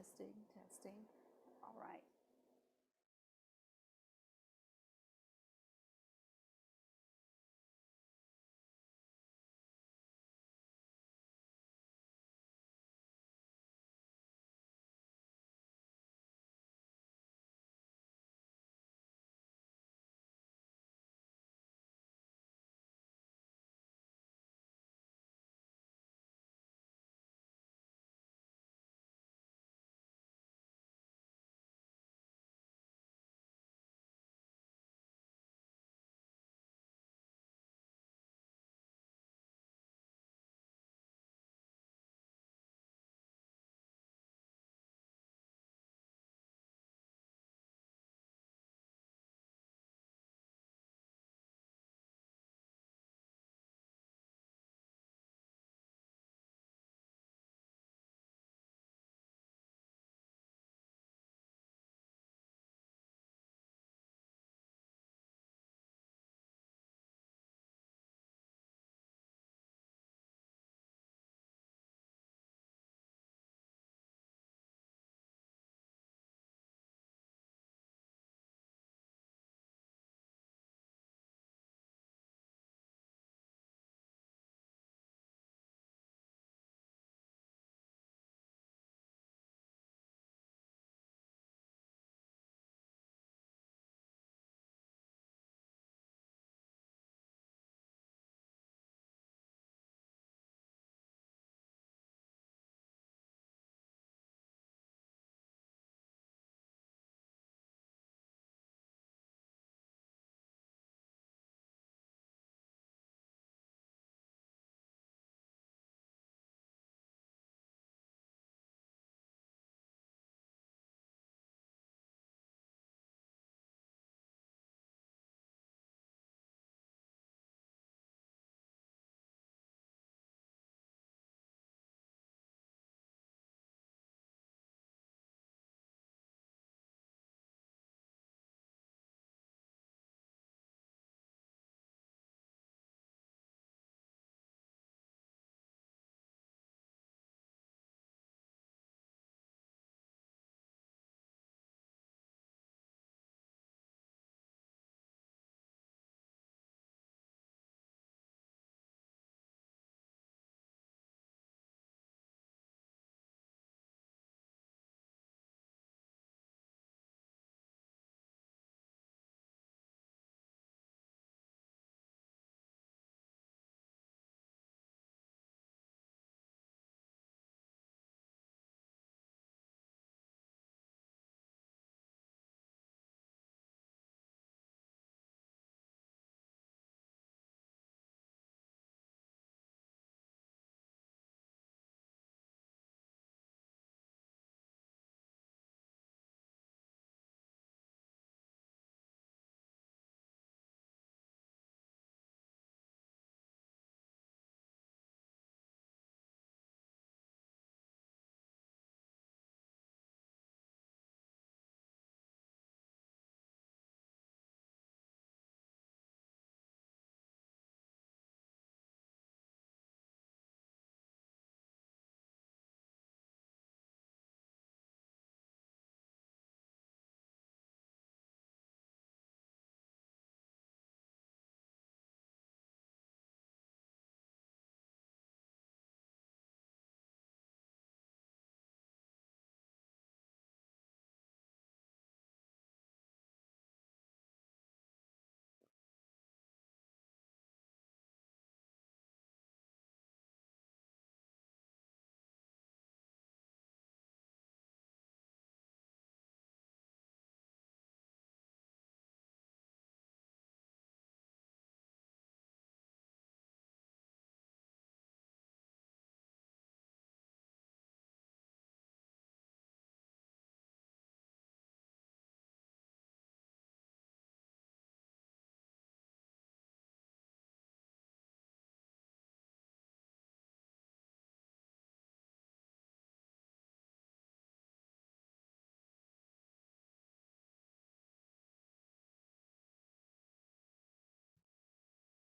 Testing, testing. All right.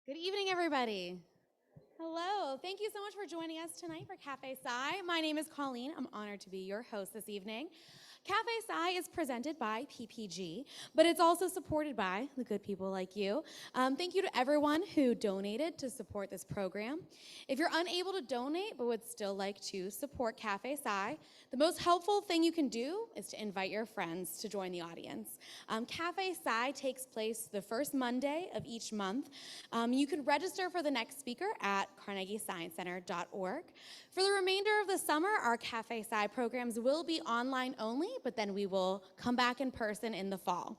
Good evening, everybody. Hello, thank you so much for joining us tonight for Café Sci. My name is Colleen. I'm honored to be your host this evening. Café Sci is presented by PPG, but it's also supported by the good people like you. Thank you to everyone who donated to support this program. If you're unable to donate but would still like to support Café Sci, the most helpful thing you can do is to invite your friends to join the audience. Café Sci takes place the first Monday of each month. You can register for the next speaker at carnegiesciencecenter.org. For the remainder of the summer, our Café Sci programs will be online only, but then we will come back in person in the fall.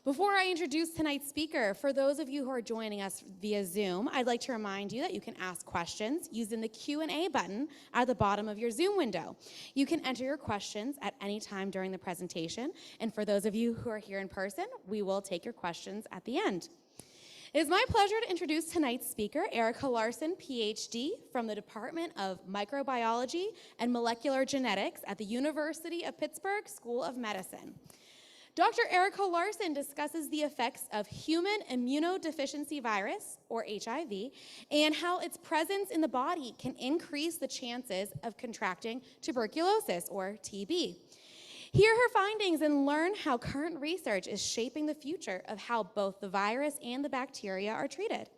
Before I introduce tonight's speaker, for those of you who are joining us via Zoom, I'd like to remind you that you can ask questions using the Q&A button at the bottom of your Zoom window. You can enter your questions at any time during the presentation, and for those of you who are here in person, we will take your questions at the end. It is my pleasure to introduce tonight's speaker, Erica Larson, PhD, from the Department of Microbiology and Molecular Genetics at the University of Pittsburgh School of Medicine. Dr. Erica Larson discusses the effects of human immunodeficiency virus, or HIV, and how its presence in the body can increase the chances of contracting tuberculosis, or TB. Hear her findings and learn how current research is shaping the future of how both the virus and the bacteria are treated.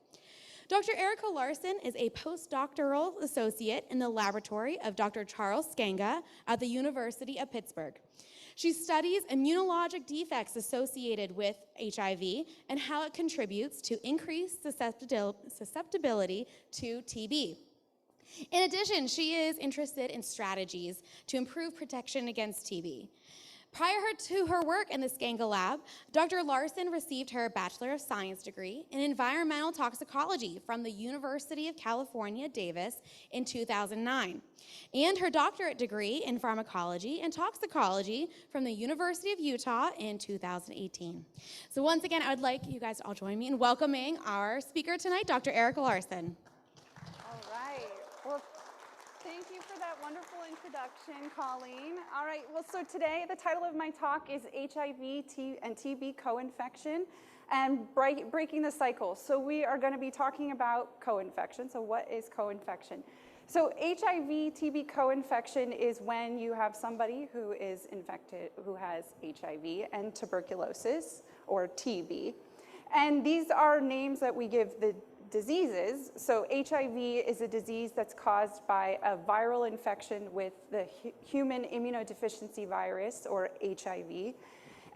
Dr. Erica Larson is a postdoctoral associate in the laboratory of Dr. Charles Skanga at the University of Pittsburgh. She studies immunologic defects associated with HIV and how it contributes to increased susceptibility to TB. In addition, she is interested in strategies to improve protection against TB. Prior to her work in the Skanga lab, Dr. Larson received her Bachelor of Science degree in Environmental Toxicology from the University of California, Davis in 2009, and her doctorate degree in Pharmacology and Toxicology from the University of Utah in 2018. So once again, I would like you guys to all join me in welcoming our speaker tonight, Dr. Erica Larson. All right. Well, thank you for that wonderful introduction, Colleen. All right. Well, so today the title of my talk is HIV and TB co-infection and breaking the cycle. So we are going to be talking about co-infection. So what is co-infection? So HIV TB co-infection is when you have somebody who is infected, who has HIV and tuberculosis, or TB. And these are names that we give the diseases. So HIV is a disease that's caused by a viral infection with the human immunodeficiency virus, or HIV.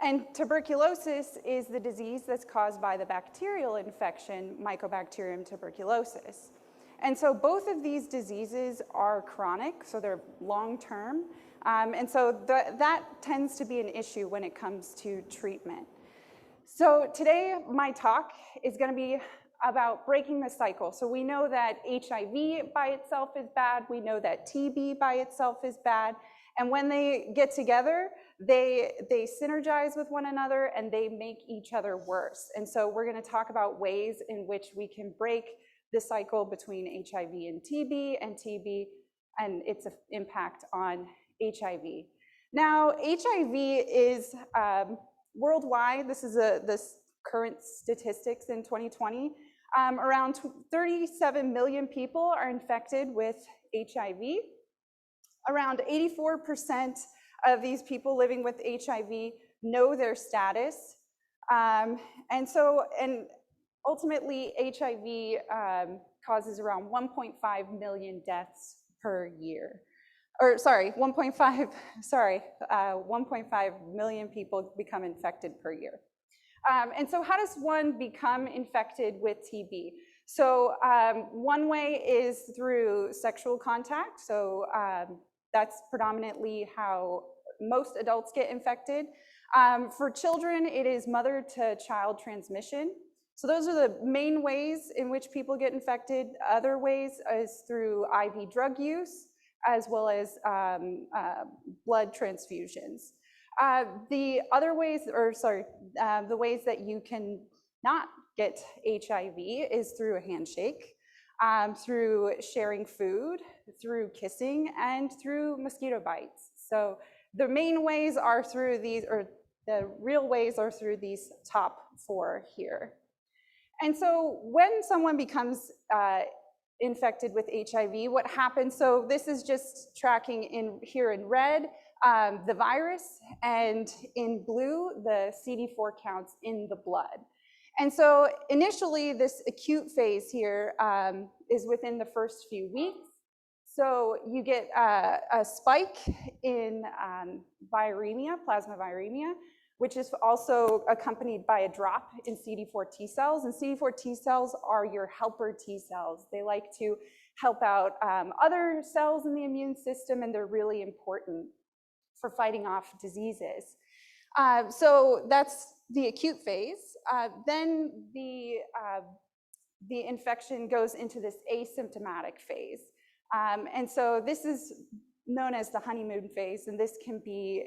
And tuberculosis is the disease that's caused by the bacterial infection, Mycobacterium tuberculosis. And so both of these diseases are chronic, so they're long-term. And so that tends to be an issue when it comes to treatment. So today, my talk is going to be about breaking the cycle. So we know that HIV by itself is bad. We know that TB by itself is bad. And when they get together, they synergize with one another and they make each other worse. And so we're going to talk about ways in which we can break the cycle between HIV and TB and its impact on HIV. Now, HIV is worldwide, this is the current statistics in 2020, around 37 million people are infected with HIV. Around 84% of these people living with HIV know their status. And ultimately, HIV causes around 1.5 million deaths per year. Or sorry, 1.5 million people become infected per year. And so how does one become infected with TB? So one way is through sexual contact. So that's predominantly how most adults get infected. For children, it is mother-to-child transmission. So those are the main ways in which people get infected. Other ways is through IV drug use, as well as blood transfusions. The other ways, the ways that you can not get HIV is through a handshake, through sharing food, through kissing, and through mosquito bites. So the main ways are through these, or the real ways are through these top four here. And so when someone becomes infected with HIV, what happens, so this is just tracking in here in red, the virus, and in blue, the CD4 counts in the blood. And so initially, this acute phase here is within the first few weeks. So you get a spike in viremia, plasma viremia, which is also accompanied by a drop in CD4 T cells. And CD4 T cells are your helper T cells. They like to help out other cells in the immune system, and they're really important for fighting off diseases. So that's the acute phase. Then the infection goes into this asymptomatic phase. And so this is known as the honeymoon phase, and this can be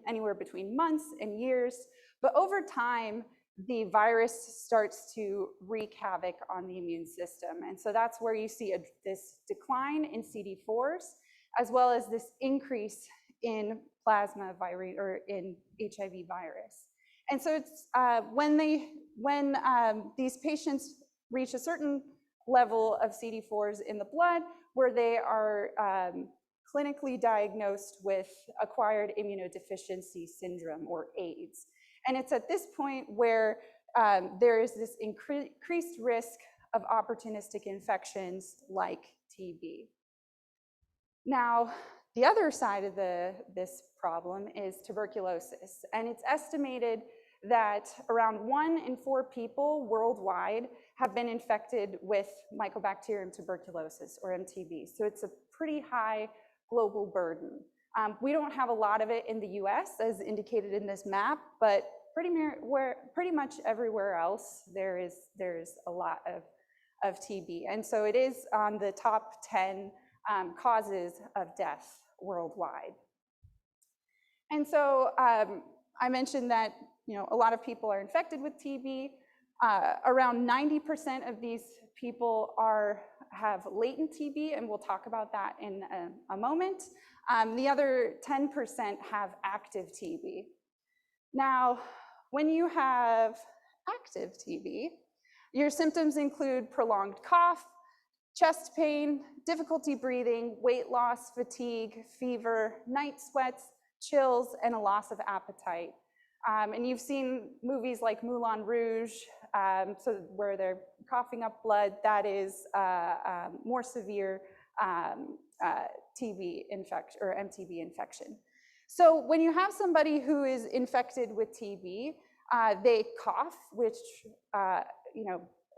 anywhere between months and years. But over time, the virus starts to wreak havoc on the immune system. And so that's where you see this decline in CD4s, as well as this increase in plasma virus or in HIV virus. And so it's when these patients reach a certain level of CD4s in the blood where they are clinically diagnosed with acquired immunodeficiency syndrome, or AIDS. And it's at this point where there is this increased risk of opportunistic infections like TB. Now, the other side of this problem is tuberculosis, and it's estimated that around 1 in 4 people worldwide have been infected with Mycobacterium tuberculosis, or MTB. So it's a pretty high global burden. We don't have a lot of it in the US, as indicated in this map, but pretty much everywhere else there's a lot of TB. And so it is on the top 10 causes of death worldwide. And so I mentioned that a lot of people are infected with TB. Around 90% of these people have latent TB, and we'll talk about that in a moment. The other 10% have active TB. Now, when you have active TB, your symptoms include prolonged cough, chest pain, difficulty breathing, weight loss, fatigue, fever, night sweats, chills, and a loss of appetite. And you've seen movies like Moulin Rouge, where they're coughing up blood. That is more severe TB infection or MTB infection. So when you have somebody who is infected with TB, they cough, which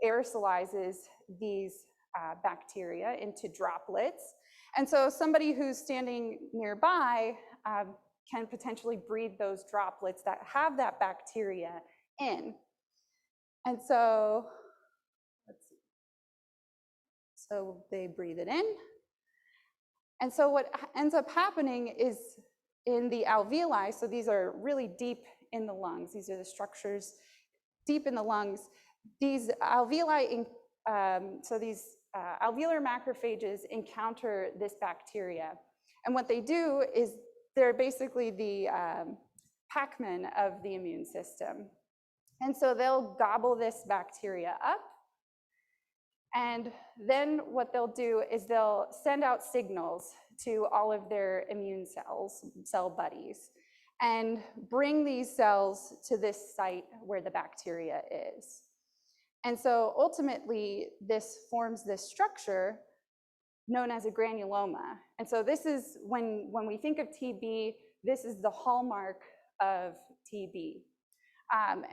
aerosolizes these bacteria into droplets. And so somebody who's standing nearby can potentially breathe those droplets that have that bacteria in. And so, let's see. So they breathe it in. And so what ends up happening is in the alveoli, so these are really deep in the lungs. These are the structures deep in the lungs. These alveoli, alveolar macrophages encounter this bacteria. And what they do is they're basically the Pac-Man of the immune system. And so they'll gobble this bacteria up. And then what they'll do is they'll send out signals to all of their immune cell buddies, and bring these cells to this site where the bacteria is. And so ultimately, this forms this structure known as a granuloma. And so this is, when we think of TB, this is the hallmark of TB.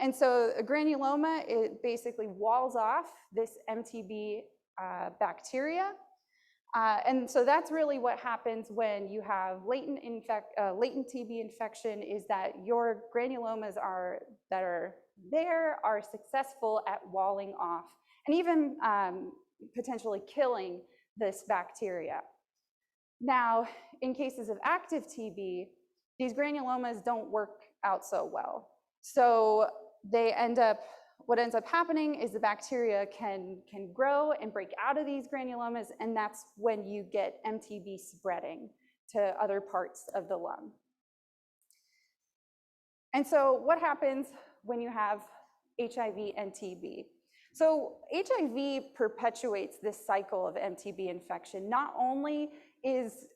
And so a granuloma, it basically walls off this MTB bacteria. And so that's really what happens when you have latent TB infection, is that your granulomas that are there are successful at walling off and even potentially killing this bacteria. Now, in cases of active TB, these granulomas don't work out so well. So what ends up happening is the bacteria can grow and break out of these granulomas, and that's when you get MTB spreading to other parts of the lung. And so what happens when you have HIV and TB? So HIV perpetuates this cycle of MTB infection. Not only is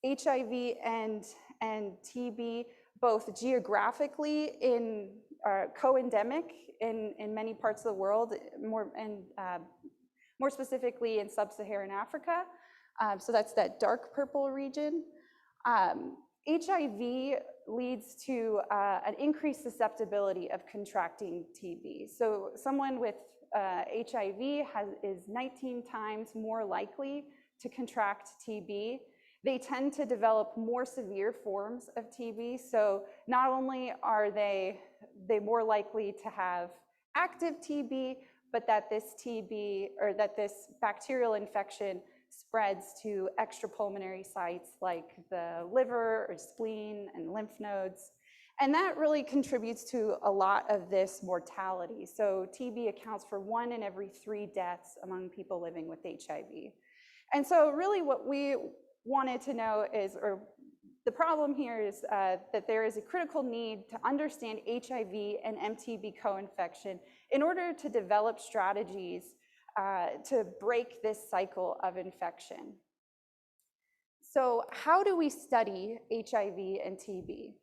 HIV and TB both geographically co-endemic in many parts of the world, more specifically in sub-Saharan Africa. So that's that dark purple region. HIV leads to an increased susceptibility of contracting TB. So someone with HIV is 19 times more likely to contract TB. They tend to develop more severe forms of TB. So not only are they more likely to have active TB, but that this TB or that this bacterial infection spreads to extrapulmonary sites like the liver or spleen and lymph nodes. And that really contributes to a lot of this mortality. So TB accounts for 1 in every 3 deaths among people living with HIV. And so really what we wanted to know is, or the problem here is that there is a critical need to understand HIV and MTB co-infection in order to develop strategies to break this cycle of infection. So how do we study HIV and TB?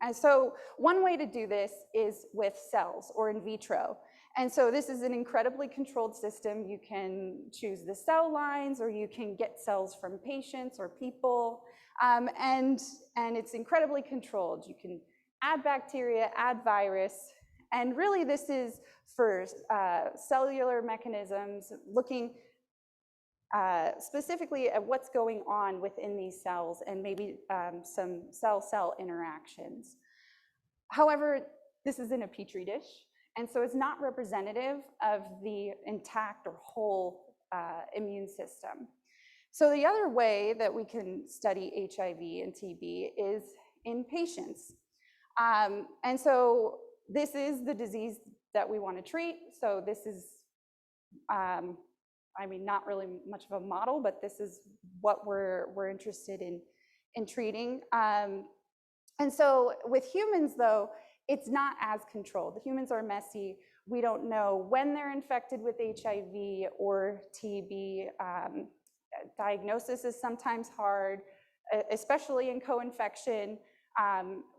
And so one way to do this is with cells or in vitro. And so this is an incredibly controlled system. You can choose the cell lines, or you can get cells from patients or people. And it's incredibly controlled. You can add bacteria, add virus. And really this is for cellular mechanisms, looking specifically at what's going on within these cells and maybe some cell-cell interactions. However, this is in a petri dish, and so it's not representative of the intact or whole immune system. So the other way that we can study HIV and TB is in patients. And so this is the disease that we want to treat. So this is, I mean, not really much of a model, but this is what we're interested in treating. And so with humans, though, it's not as controlled. The humans are messy. We don't know when they're infected with HIV or TB. Diagnosis is sometimes hard, especially in co-infection.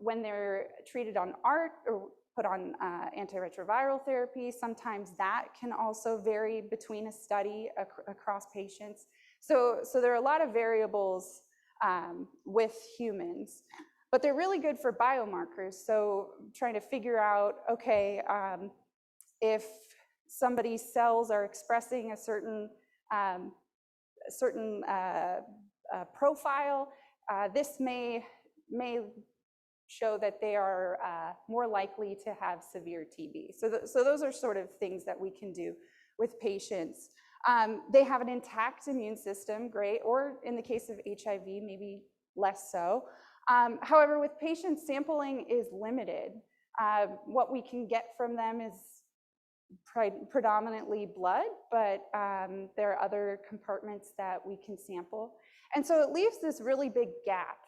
When they're treated on ART or put on antiretroviral therapy, sometimes that can also vary between a study across patients. So there are a lot of variables with humans, but they're really good for biomarkers. So trying to figure out, okay, if somebody's cells are expressing a certain profile, this may show that they are more likely to have severe TB. So those are sort of things that we can do with patients. They have an intact immune system, great, or in the case of HIV, maybe less so. However, with patients, sampling is limited. What we can get from them is predominantly blood, but there are other compartments that we can sample. And so it leaves this really big gap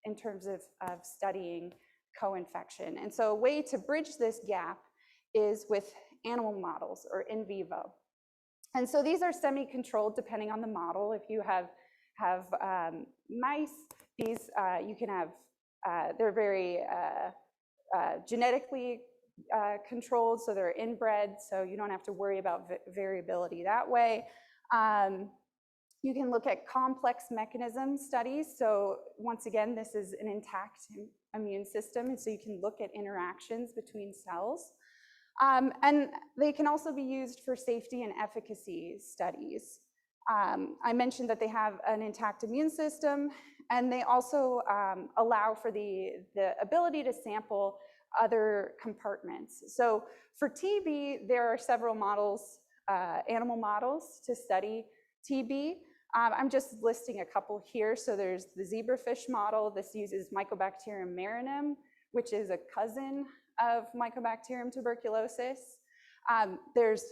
in terms of studying co-infection. And so a way to bridge this gap is with animal models or in vivo. And so these are semi-controlled depending on the model. If you have mice, these you can have, they're very genetically controlled, so they're inbred, so you don't have to worry about variability that way. You can look at complex mechanism studies. So once again, this is an intact immune system, and so you can look at interactions between cells. And they can also be used for safety and efficacy studies. I mentioned that they have an intact immune system, and they also allow for the ability to sample other compartments. So for TB, there are several models, animal models to study TB. I'm just listing a couple here. So there's the zebrafish model. This uses Mycobacterium marinum, which is a cousin of Mycobacterium tuberculosis. There's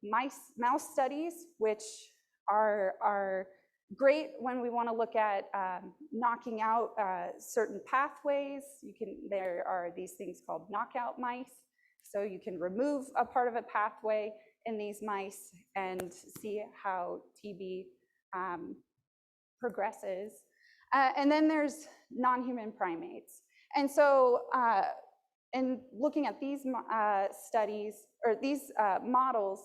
mouse studies, which are great when we want to look at knocking out certain pathways. There are these things called knockout mice. So you can remove a part of a pathway in these mice and see how TB progresses. And then there's non-human primates. And so in looking at these studies, or these models,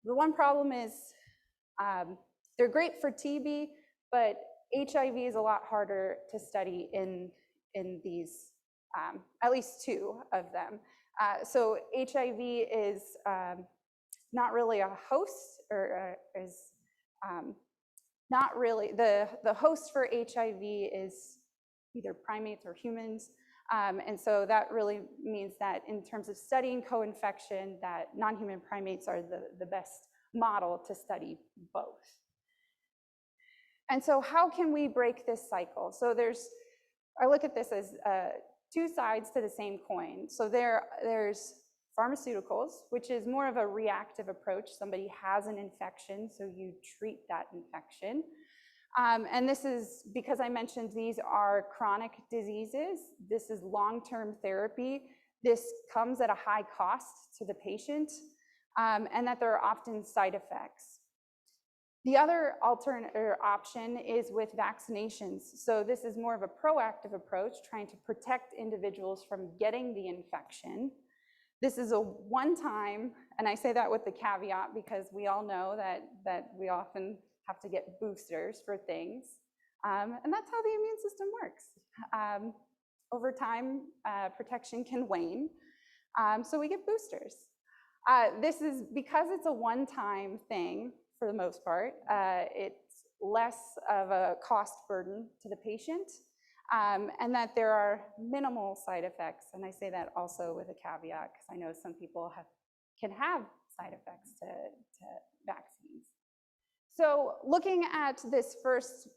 the one problem is they're great for TB, but HIV is a lot harder to study in these, at least two of them. So HIV is not really a host, or is not really, the host for HIV is either primates or humans. And so that really means that in terms of studying co-infection, that non-human primates are the best model to study both. And so how can we break this cycle? So I look at this as two sides to the same coin. So there's pharmaceuticals, which is more of a reactive approach. Somebody has an infection, so you treat that infection. And this is because I mentioned these are chronic diseases. This is long-term therapy. This comes at a high cost to the patient, and that there are often side effects. The other alternative option is with vaccinations. So this is more of a proactive approach, trying to protect individuals from getting the infection. This is a one-time, and I say that with the caveat because we all know that we often have to get boosters for things. And that's how the immune system works. Over time, protection can wane, so we get boosters. This is because it's a one-time thing for the most part. It's less of a cost burden to the patient, and that there are minimal side effects. And I say that also with a caveat because I know some people can have side effects to vaccines. So looking at this first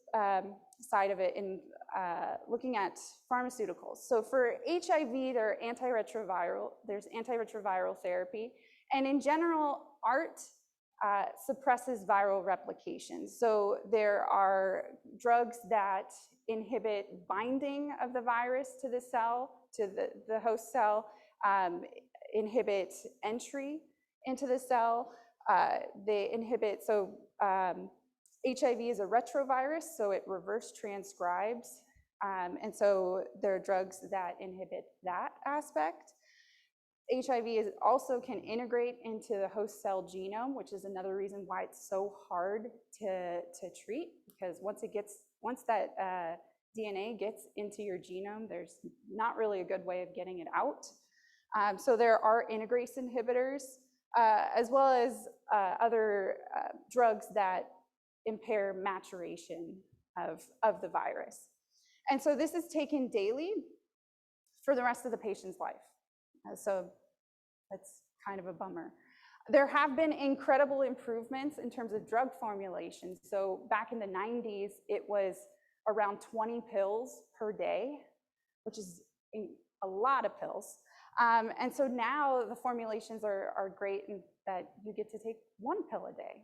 side of it in looking at pharmaceuticals. So for HIV, there's antiretroviral therapy. And in general, ART suppresses viral replication. So there are drugs that inhibit binding of the virus to the cell, to the host cell, inhibit entry into the cell. They inhibit, so HIV is a retrovirus, so it reverse transcribes. And so there are drugs that inhibit that aspect. HIV also can integrate into the host cell genome, which is another reason why it's so hard to treat, because once that DNA gets into your genome, there's not really a good way of getting it out. So there are integrase inhibitors, as well as other drugs that impair maturation of the virus. And so this is taken daily for the rest of the patient's life. So that's kind of a bummer. There have been incredible improvements in terms of drug formulations. So back in the 90s, it was around 20 pills per day, which is a lot of pills. And so now the formulations are great in that you get to take one pill a day.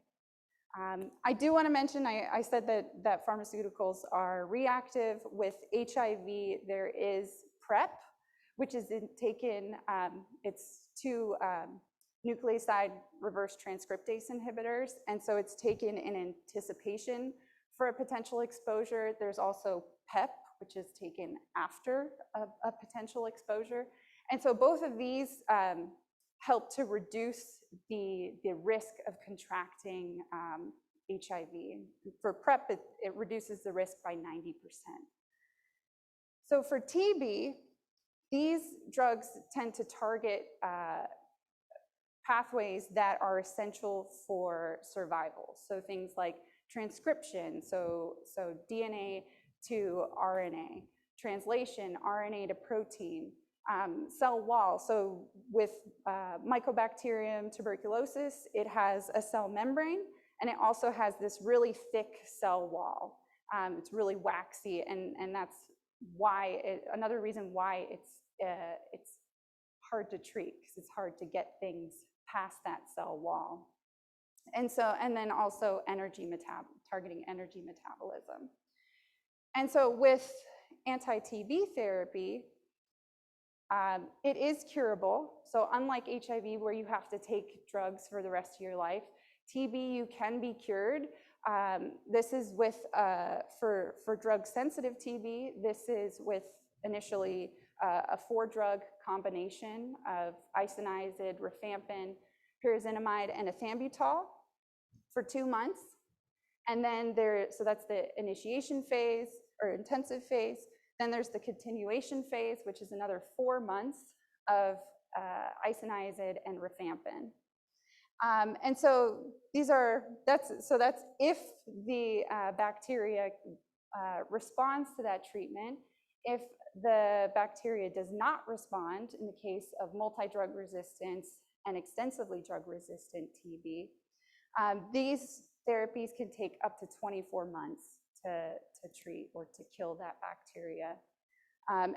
I do want to mention, I said that pharmaceuticals are reactive. With HIV, there is PrEP, which is taken, it's two nucleoside reverse transcriptase inhibitors, and so it's taken in anticipation for a potential exposure. There's also PEP, which is taken after a potential exposure. And so both of these help to reduce the risk of contracting HIV. For PrEP, it reduces the risk by 90%. So for TB, these drugs tend to target pathways that are essential for survival. So things like transcription, so DNA to RNA, translation, RNA to protein, cell wall. So with Mycobacterium tuberculosis, it has a cell membrane, and it also has this really thick cell wall. It's really waxy, and that's why another reason why it's hard to treat, because it's hard to get things past that cell wall. And then also targeting energy metabolism. And so with anti-TB therapy, It is curable. So unlike HIV, where you have to take drugs for the rest of your life, TB, you can be cured. This is with, for drug-sensitive TB, this is with initially a 4-drug combination of isoniazid, rifampin, pyrazinamide, and ethambutol for 2 months. And then so that's the initiation phase or intensive phase. Then there's the continuation phase, which is another 4 months of isoniazid and rifampin. And so that's if the bacteria responds to that treatment. If the bacteria does not respond, in the case of multi-drug resistance and extensively drug-resistant TB, these therapies can take up to 24 months to treat or to kill that bacteria.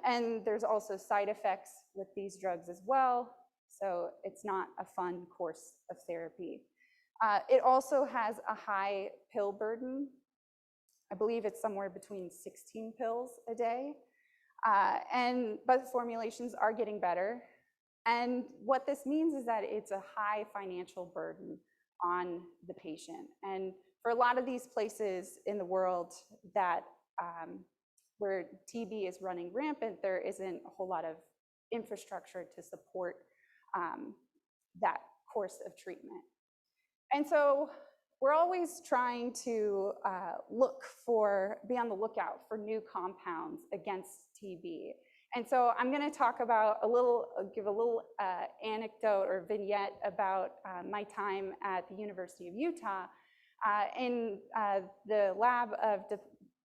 And there's also side effects with these drugs as well, so it's not a fun course of therapy. It also has a high pill burden. I believe it's somewhere between 16 pills a day. But formulations are getting better. And what this means is that it's a high financial burden on the patient. And for a lot of these places in the world that where TB is running rampant, there isn't a whole lot of infrastructure to support that course of treatment. And so we're always trying to be on the lookout for new compounds against TB. And so I'm going to talk about give a little anecdote or vignette about my time at the University of Utah in the lab of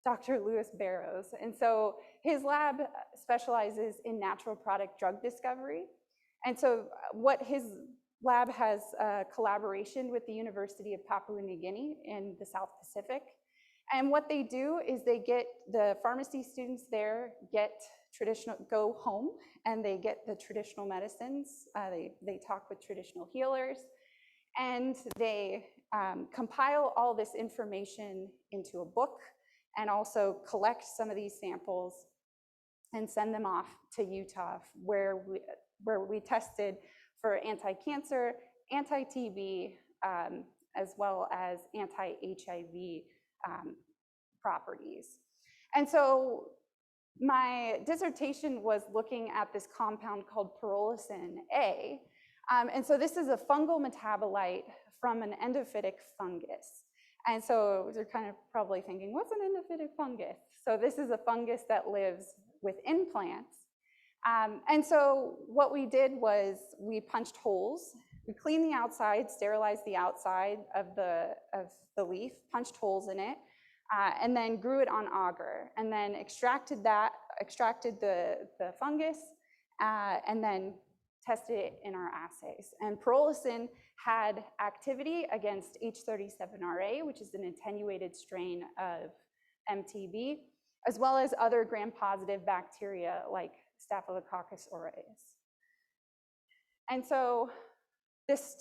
Dr. Louis Barrows. And so his lab specializes in natural product drug discovery. And so what his lab has a collaboration with the University of Papua New Guinea in the South Pacific. And what they do is they get the pharmacy students there go home and they get the traditional medicines. They talk with traditional healers, and they compile all this information into a book and also collect some of these samples and send them off to Utah, where we tested for anti-cancer, anti-TB, as well as anti-HIV properties. And so my dissertation was looking at this compound called pyrrolizin A. And so this is a fungal metabolite from an endophytic fungus. And so you're kind of probably thinking, what's an endophytic fungus? So this is a fungus that lives within plants. And so what we did was we punched holes. We cleaned the outside, sterilized the outside of the leaf, punched holes in it, and then grew it on agar, and then extracted the fungus, and then tested it in our assays. And pyrrolizin had activity against H37RA, which is an attenuated strain of MTB, as well as other gram-positive bacteria like Staphylococcus aureus. And so this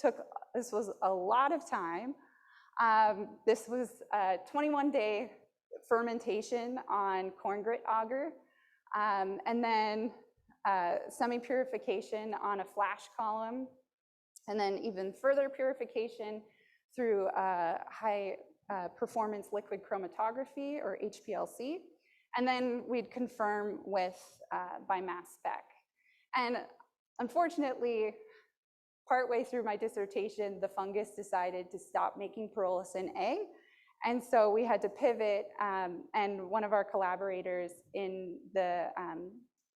was a lot of time. This was a 21-day fermentation on corn grit agar, and then semi-purification on a flash column, and then even further purification through high performance liquid chromatography, or HPLC, and then we'd confirm with by mass spec. And unfortunately, partway through my dissertation, the fungus decided to stop making pyrrolizin A. And so we had to pivot, and one of our collaborators in the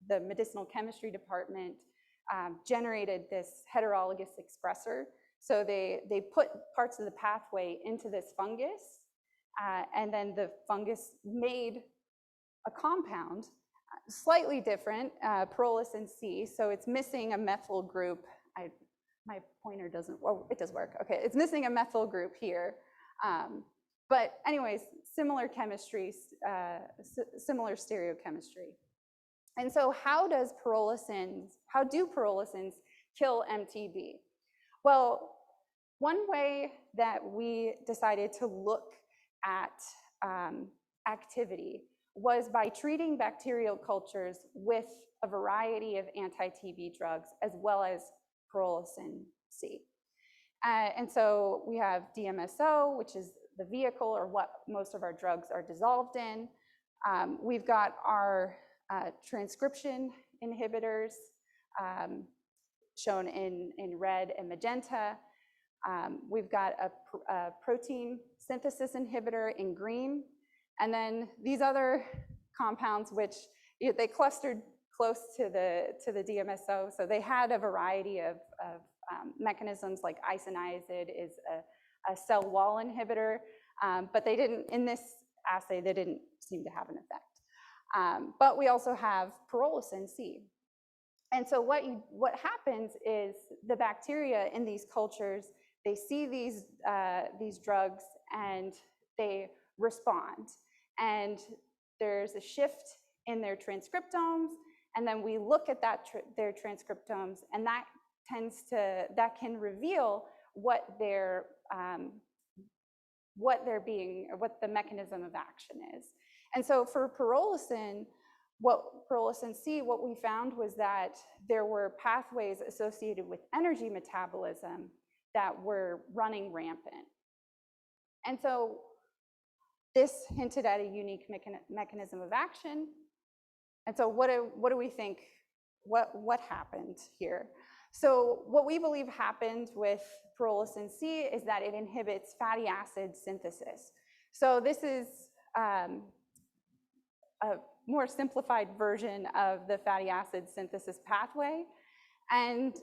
medicinal chemistry department generated this heterologous expressor. So they put parts of the pathway into this fungus, and then the fungus made a compound, slightly different, pyrrolizin C. So it's missing a methyl group. My pointer doesn't, well, it does work. Okay, it's missing a methyl group here. But anyways, similar chemistry, similar stereochemistry. And so how do pyrrolizins kill MTB? Well, one way that we decided to look at activity was by treating bacterial cultures with a variety of anti-TB drugs, as well as pyrrolizin C. And so we have DMSO, which is the vehicle or what most of our drugs are dissolved in. We've got our transcription inhibitors shown in red and magenta. We've got a protein synthesis inhibitor in green. And then these other compounds, which they clustered close to the DMSO. So they had a variety of mechanisms, like isoniazid is a cell wall inhibitor, but they didn't, in this assay, they didn't seem to have an effect. But we also have pyrrolizin C. And so what happens is the bacteria in these cultures, they see these drugs and they respond. And there's a shift in their transcriptomes, and then we look at their transcriptomes, and that can reveal what the mechanism of action is. And so for pyrrolizin C, what we found was that there were pathways associated with energy metabolism that were running rampant. And so this hinted at a unique mechanism of action. And so what do we think, what happened here? So what we believe happened with pyrrolizin C is that it inhibits fatty acid synthesis. So this is a more simplified version of the fatty acid synthesis pathway. And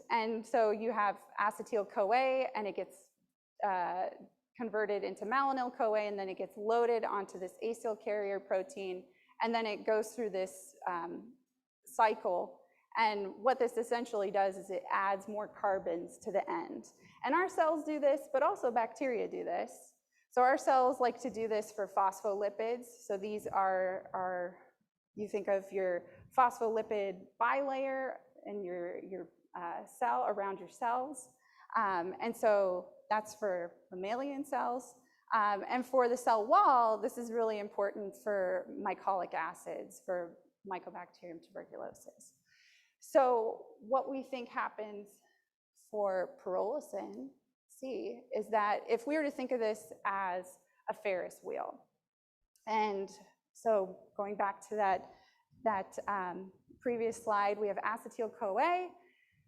so you have acetyl-CoA, and it gets converted into malonyl-CoA, and then it gets loaded onto this acyl carrier protein, and then it goes through this cycle. And what this essentially does is it adds more carbons to the end. And our cells do this, but also bacteria do this. So our cells like to do this for phospholipids. So these are you think of your phospholipid bilayer in your cell around your cells. And so that's for mammalian cells. And for the cell wall, this is really important for mycolic acids, for Mycobacterium tuberculosis. So what we think happens for pyrrolizin C is that if we were to think of this as a Ferris wheel, and so going back to that previous slide, we have acetyl-CoA.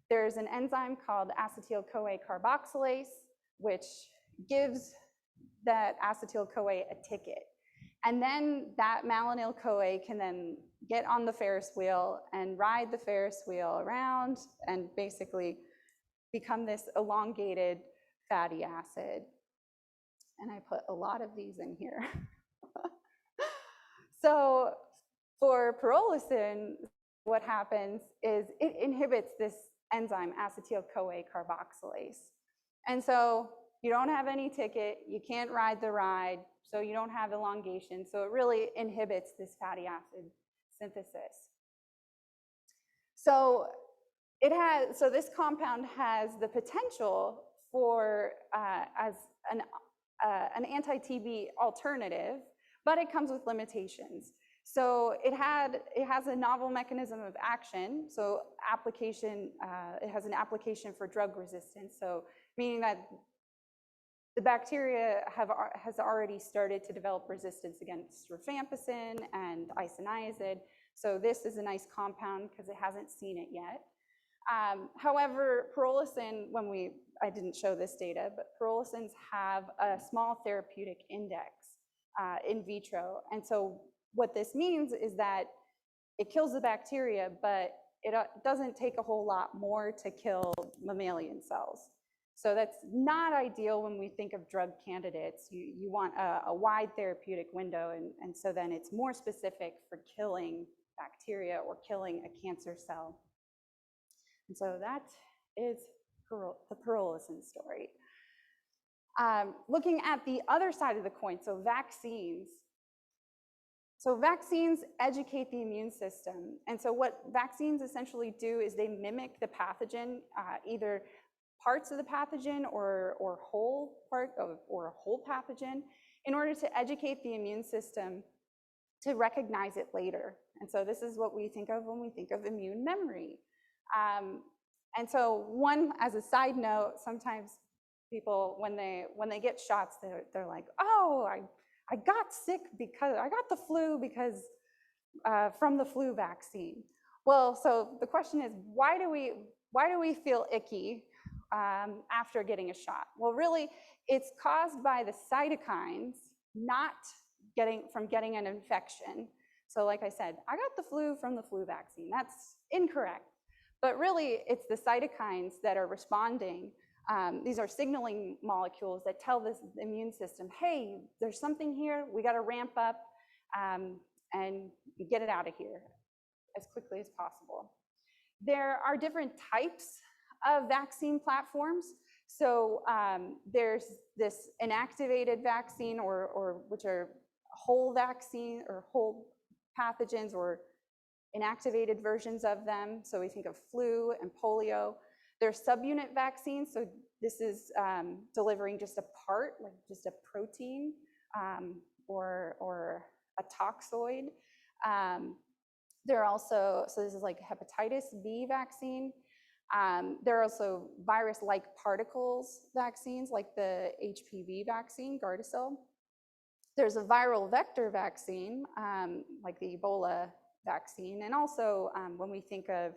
There's an enzyme called acetyl-CoA carboxylase, which gives that acetyl-CoA a ticket. And then that malonyl-CoA can then get on the Ferris wheel and ride the Ferris wheel around and basically become this elongated fatty acid. And I put a lot of these in here. So for pyrrolizin, what happens is it inhibits this enzyme, acetyl-CoA carboxylase. And so you don't have any ticket, you can't ride the ride, so you don't have elongation. So it really inhibits this fatty acid synthesis. So this compound has the potential for as an anti-TB alternative, but it comes with limitations. So it has a novel mechanism of action. So it has an application for drug resistance. So meaning that the bacteria has already started to develop resistance against rifampicin and isoniazid. So this is a nice compound because it hasn't seen it yet. However, pyrrolizin, I didn't show this data, but pyrrolizins have a small therapeutic index in vitro. And so what this means is that it kills the bacteria, but it doesn't take a whole lot more to kill mammalian cells. So that's not ideal when we think of drug candidates. You want a wide therapeutic window, and so then it's more specific for killing bacteria or killing a cancer cell. And so that is the pyrrolizin story. Looking at the other side of the coin, so vaccines. So vaccines educate the immune system. And so what vaccines essentially do is they mimic the pathogen, either parts of the pathogen or whole part of, or a whole pathogen, in order to educate the immune system to recognize it later. And so this is what we think of when we think of immune memory. And so as a side note, sometimes people, when they get shots, they're like, oh, I got sick because I got the flu because from the flu vaccine. Well, so the question is, why do we feel icky after getting a shot? Well, really, it's caused by the cytokines not getting an infection. So like I said, I got the flu from the flu vaccine. That's incorrect. But really, it's the cytokines that are responding. These are signaling molecules that tell this immune system, hey, there's something here, we got to ramp up and get it out of here as quickly as possible. There are different types of vaccine platforms. So there's this inactivated vaccine, or which are whole vaccine or whole pathogens or inactivated versions of them. So we think of flu and polio. There's subunit vaccines. So this is delivering just a part, like just a protein or a toxoid. There are also, so this is like hepatitis B vaccine. There are also virus-like particles vaccines, like the HPV vaccine, Gardasil. There's a viral vector vaccine, like the Ebola vaccine, and also when we think of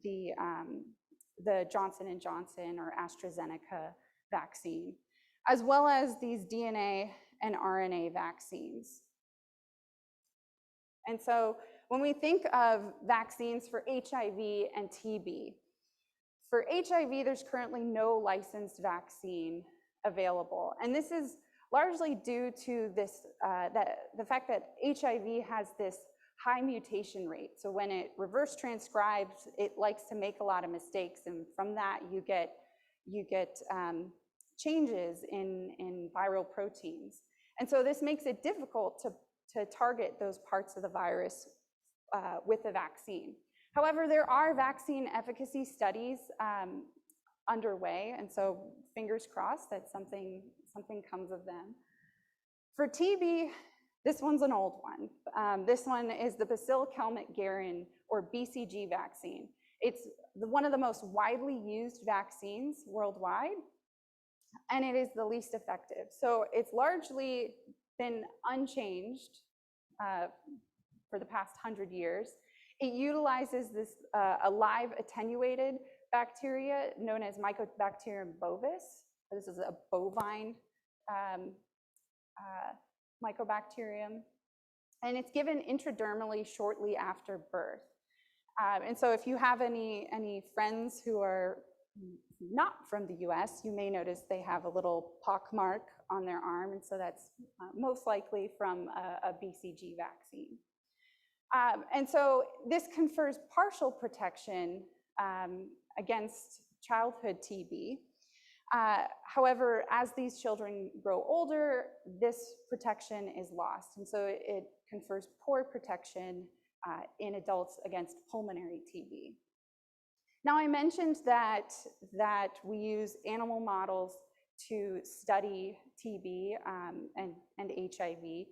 the Johnson & Johnson or AstraZeneca vaccine, as well as these DNA and RNA vaccines. And so when we think of vaccines for HIV and TB, for HIV, there's currently no licensed vaccine available. And this is largely due to this, the fact that HIV has this high mutation rate. So when it reverse transcribes, it likes to make a lot of mistakes. And from that, you get changes in viral proteins. And so this makes it difficult to target those parts of the virus with a vaccine. However, there are vaccine efficacy studies underway, and so fingers crossed that something comes of them. For TB, this one's an old one. This one is the Bacillus-Calmette-Guerin, or BCG vaccine. It's one of the most widely used vaccines worldwide, and it is the least effective. So it's largely been unchanged for the past 100 years. It utilizes this a live attenuated bacteria known as Mycobacterium bovis. This is a bovine mycobacterium, and it's given intradermally shortly after birth. And so if you have any friends who are not from the US, you may notice they have a little pock mark on their arm, and so that's most likely from a BCG vaccine. And so this confers partial protection against childhood TB. However, as these children grow older, this protection is lost. And so it confers poor protection in adults against pulmonary TB. Now, I mentioned that we use animal models to study TB and HIV.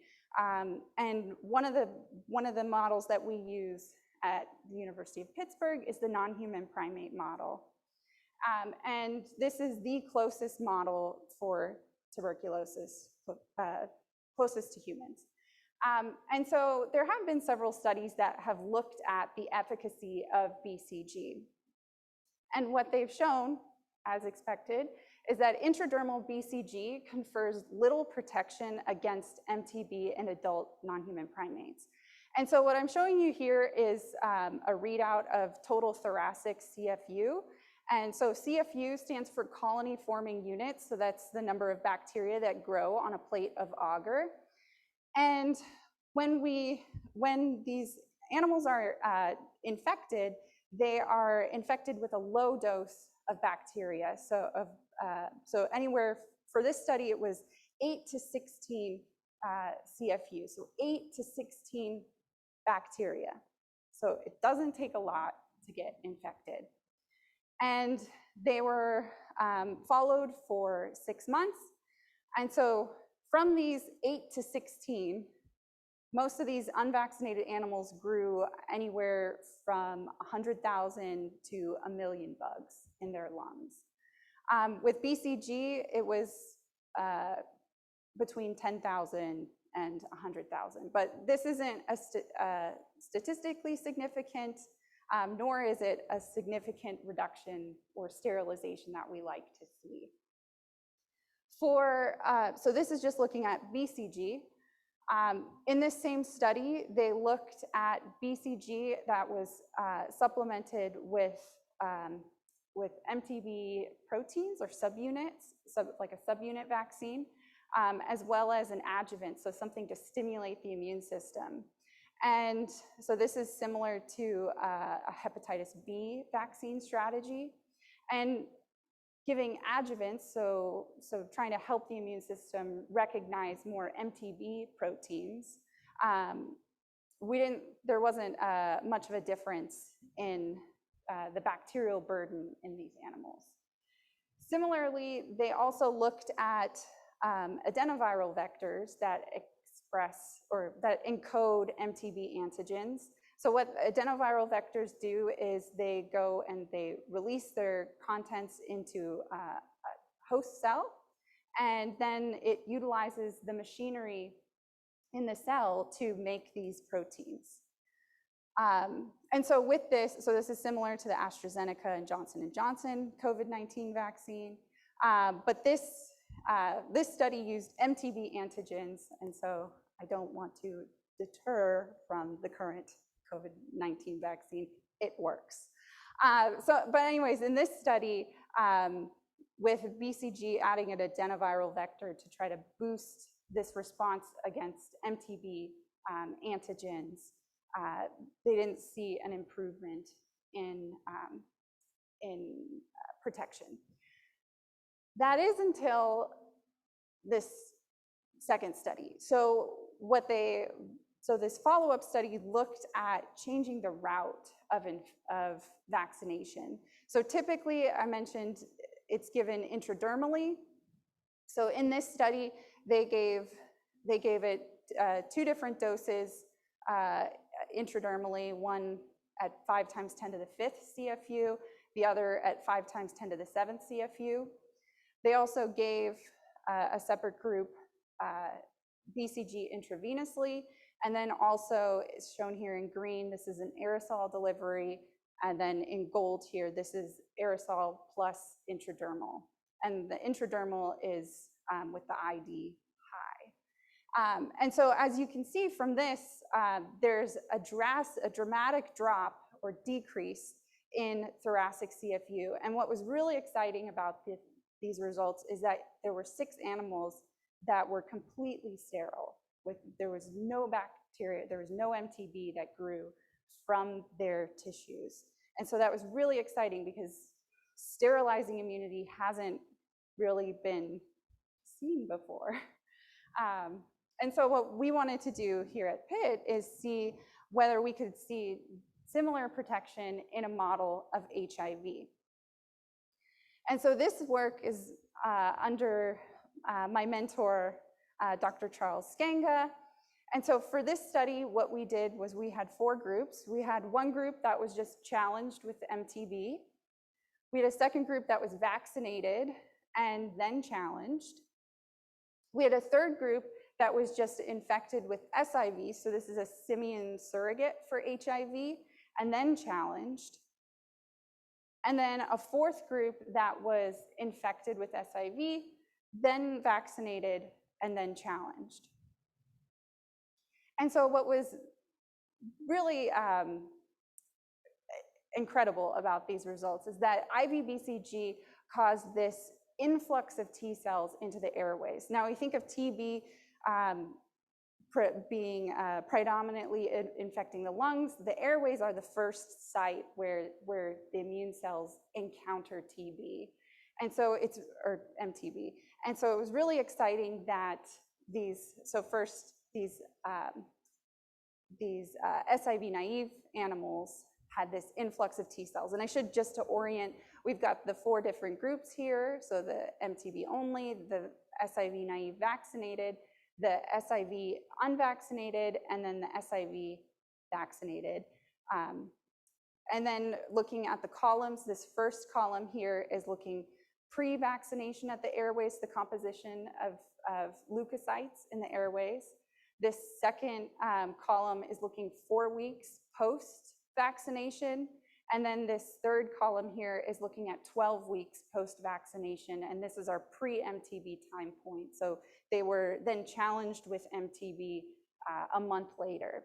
And one of the models that we use at the University of Pittsburgh is the non-human primate model. And this is the closest model for tuberculosis, closest to humans. And so there have been several studies that have looked at the efficacy of BCG. And what they've shown, as expected, is that intradermal BCG confers little protection against MTB in adult non-human primates. And so what I'm showing you here is a readout of total thoracic CFU. And so CFU stands for colony forming units. So that's the number of bacteria that grow on a plate of agar. And when these animals are infected, they are infected with a low dose of bacteria. So anywhere, for this study, it was 8 to 16 CFU, so 8 to 16 bacteria. So it doesn't take a lot to get infected. And they were followed for 6 months. And so from these 8 to 16, most of these unvaccinated animals grew anywhere from 100,000 to 1 million bugs in their lungs. With BCG, it was between 10,000 and 100,000, but this isn't a statistically significant, nor is it a significant reduction or sterilization that we like to see. So this is just looking at BCG. In this same study, they looked at BCG that was supplemented with MTB proteins or subunits, like a subunit vaccine, as well as an adjuvant, so something to stimulate the immune system. And so this is similar to a hepatitis B vaccine strategy. And giving adjuvants, so trying to help the immune system recognize more MTB proteins, there wasn't much of a difference in the bacterial burden in these animals. Similarly, they also looked at adenoviral vectors that express or that encode MTB antigens. So what adenoviral vectors do is they go and they release their contents into a host cell, and then it utilizes the machinery in the cell to make these proteins. And so with this, so this is similar to the AstraZeneca and Johnson & Johnson COVID-19 vaccine, but this study used MTB antigens, and so I don't want to deter from the current COVID-19 vaccine. It works. But anyways, in this study, with BCG adding an adenoviral vector to try to boost this response against MTB antigens, they didn't see an improvement in protection. That is until this second study. So this follow-up study looked at changing the route of vaccination. So typically, I mentioned it's given intradermally. So in this study, they gave it 2 different doses intradermally, one at 5 × 10 to the 5th CFU, the other at 5 × 10 to the 7th CFU. They also gave a separate group BCG intravenously, and then also it's shown here in green, this is an aerosol delivery, and then in gold here, this is aerosol plus intradermal. And the intradermal is with the ID high. And so as you can see from this, there's a dramatic drop or decrease in thoracic CFU. And what was really exciting about these results is that there were 6 animals that were completely sterile. There was no bacteria, there was no MTB that grew from their tissues. And so that was really exciting because sterilizing immunity hasn't really been seen before. And so what we wanted to do here at Pitt is see whether we could see similar protection in a model of HIV. And so this work is under my mentor, Dr. Charles Skanga. And so for this study, what we did was we had 4 groups. We had one group that was just challenged with MTB. We had a second group that was vaccinated and then challenged. We had a third group that was just infected with SIV, so this is a simian surrogate for HIV, and then challenged. And then a fourth group that was infected with SIV, then vaccinated, and then challenged. And so what was really incredible about these results is that IV BCG caused this influx of T cells into the airways. Now we think of TB being predominantly infecting the lungs. The airways are the first site where the immune cells encounter TB, and so or MTB. And so it was really exciting that these SIV naive animals had this influx of T cells. And I should, just to orient, we've got the 4 different groups here. So the MTB only, the SIV naive vaccinated, the SIV unvaccinated, and then the SIV vaccinated. And then looking at the columns, this first column here is looking pre-vaccination at the airways, the composition of leukocytes in the airways. This second column is looking 4 weeks post-vaccination. And then this third column here is looking at 12 weeks post-vaccination. And this is our pre-MTB time point. So they were then challenged with MTB a month later.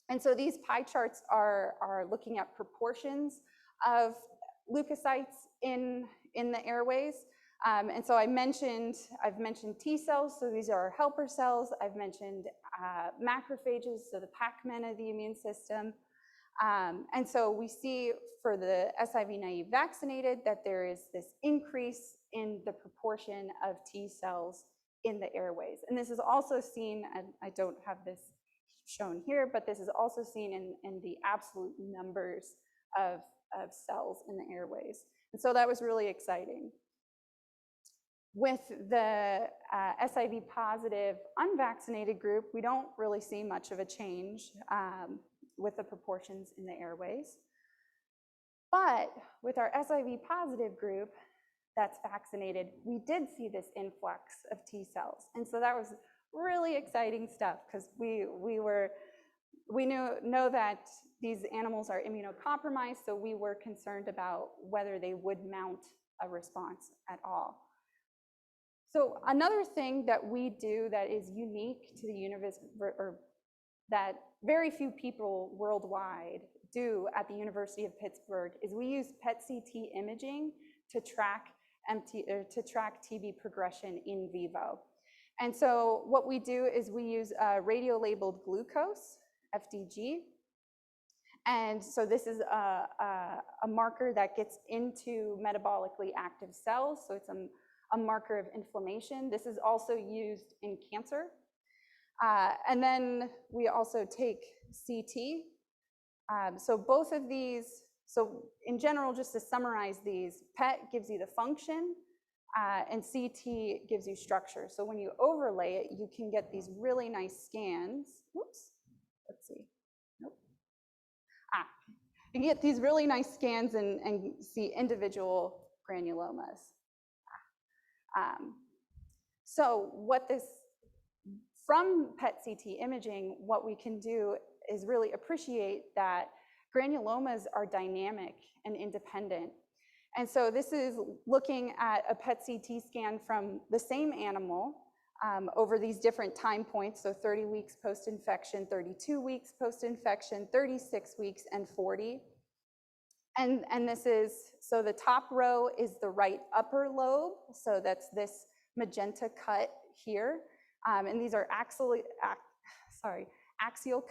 And so these pie charts are looking at proportions of leukocytes in the airways. And so I've mentioned T cells, so these are our helper cells. I've mentioned macrophages, so the Pac-Man of the immune system. And so we see for the SIV naive vaccinated that there is this increase in the proportion of T cells in the airways. And this is also seen, and I don't have this shown here, but this is also seen in the absolute numbers of cells in the airways. And so that was really exciting. With the SIV positive unvaccinated group, we don't really see much of a change with the proportions in the airways. But with our SIV positive group that's vaccinated, we did see this influx of T cells. And so that was really exciting stuff, because we know that these animals are immunocompromised, so we were concerned about whether they would mount a response at all. So another thing that we do that is unique to the universe, or that very few people worldwide do at the University of Pittsburgh, is we use PET-CT imaging to track TB progression in vivo. And so what we do is we use radio-labeled glucose, FDG. And so this is a marker that gets into metabolically active cells. So it's a marker of inflammation. This is also used in cancer. And then we also take CT. So both of these, so in general, just to summarize these, PET gives you the function, and CT gives you structure. So when you overlay it, you can get these really nice scans. Whoops, let's see. Nope. You can get these really nice scans and see individual granulomas. So from PET-CT imaging, what we can do is really appreciate that granulomas are dynamic and independent. And so this is looking at a PET-CT scan from the same animal over these different time points, so 30 weeks post-infection, 32 weeks post-infection, 36 weeks, and 40. And this is, so the top row is the right upper lobe, so that's this magenta cut here. And these are axial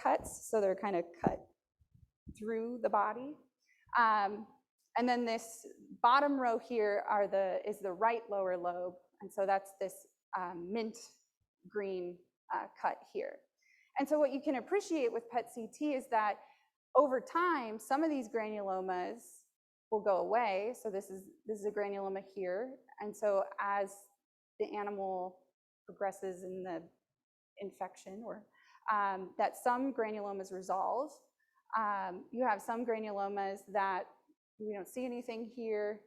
cuts, so they're kind of cut through the body. And then this bottom row here is the right lower lobe, and so that's this mint green cut here. And so what you can appreciate with PET-CT is that over time, some of these granulomas will go away. So this is a granuloma here, and so as the animal progresses in the infection, or that some granulomas resolve. You have some granulomas that we don't see anything here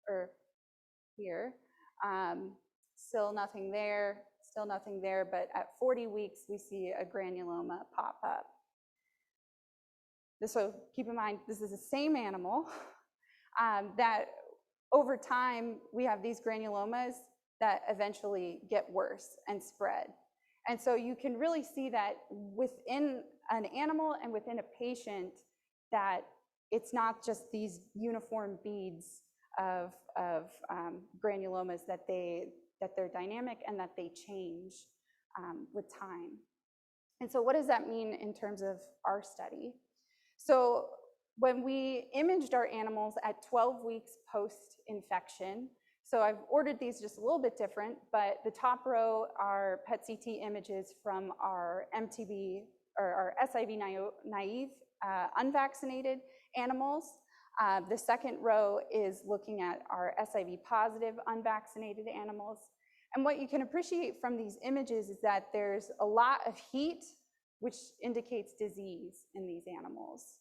or here. Still nothing there, but at 40 weeks, we see a granuloma pop up. So keep in mind, this is the same animal that over time, we have these granulomas that eventually get worse and spread. And so you can really see that within an animal and within a patient, that it's not just these uniform beads of granulomas, that they're dynamic and that they change with time. And so what does that mean in terms of our study? So when we imaged our animals at 12 weeks post-infection, so I've ordered these just a little bit different, but the top row are PET-CT images from our MTB, or our SIV naive unvaccinated animals. The second row is looking at our SIV positive unvaccinated animals. And what you can appreciate from these images is that there's a lot of heat, which indicates disease in these animals.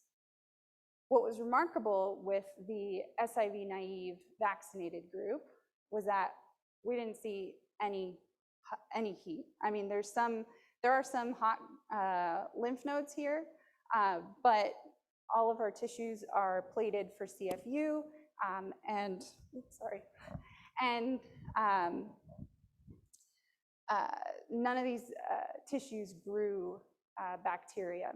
What was remarkable with the SIV naive vaccinated group was that we didn't see any heat. I mean, there are some hot lymph nodes here, but all of our tissues are plated for CFU, and none of these tissues grew bacteria.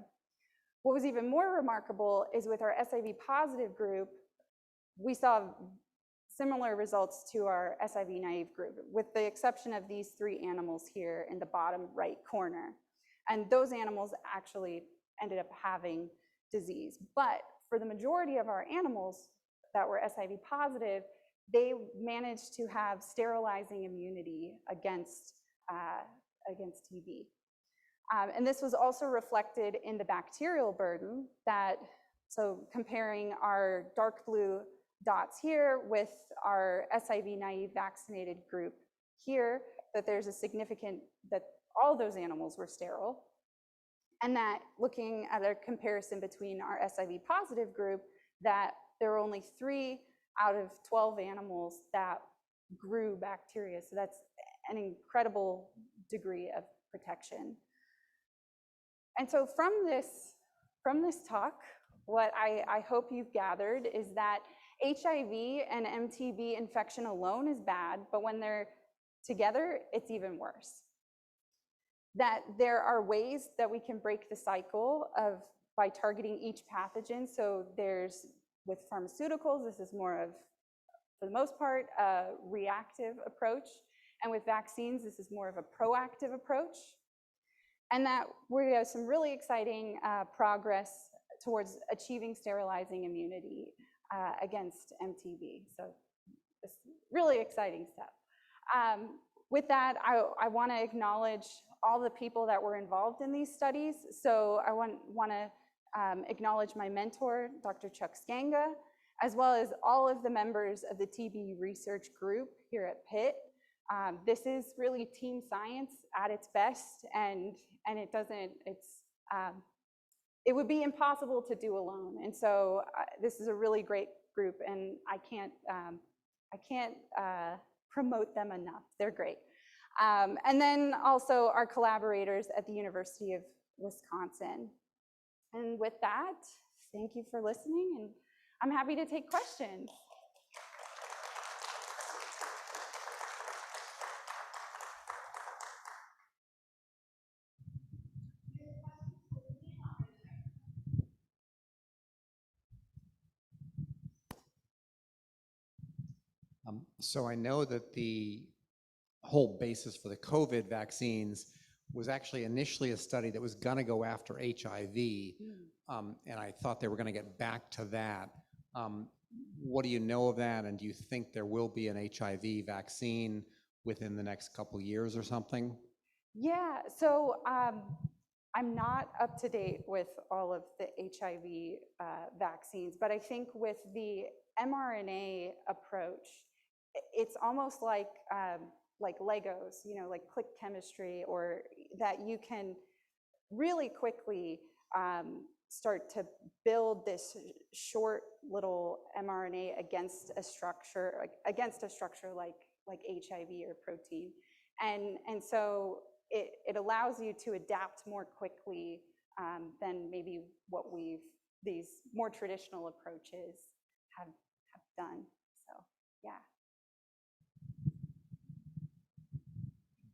What was even more remarkable is with our SIV positive group, we saw similar results to our SIV naive group, with the exception of these 3 animals here in the bottom right corner. And those animals actually ended up having disease. But for the majority of our animals that were SIV positive, they managed to have sterilizing immunity against TB. And this was also reflected in the bacterial burden so comparing our dark blue dots here with our SIV naive vaccinated group here, that there's a significant, that all those animals were sterile. And that looking at a comparison between our SIV positive group, that there were only 3 out of 12 animals that grew bacteria. So that's an incredible degree of protection. And so from this talk, what I hope you've gathered is that HIV and MTB infection alone is bad, but when they're together, it's even worse. That there are ways that we can break the cycle by targeting each pathogen. So there's, with pharmaceuticals, this is more of, for the most part, a reactive approach. And with vaccines, this is more of a proactive approach. And that we have some really exciting progress towards achieving sterilizing immunity against MTB. So this really exciting step. With that, I want to acknowledge all the people that were involved in these studies. So I want to acknowledge my mentor, Dr. Chuck Skanga, as well as all of the members of the TB research group here at Pitt. This is really team science at its best, and it would be impossible to do alone. And so this is a really great group, and I can't promote them enough. They're great. And then also our collaborators at the University of Wisconsin. And with that, thank you for listening, and I'm happy to take questions. So I know that the whole basis for the COVID vaccines was actually initially a study that was going to go after HIV, and I thought they were going to get back to that. What do you know of that, and do you think there will be an HIV vaccine within the next couple years or something? Yeah, so I'm not up to date with all of the HIV vaccines, but I think with the mRNA approach, it's almost like Legos, you know, like click chemistry, or that you can really quickly start to build this short little mRNA against a structure like HIV or protein, and so it allows you to adapt more quickly than maybe what these more traditional approaches have done. So yeah.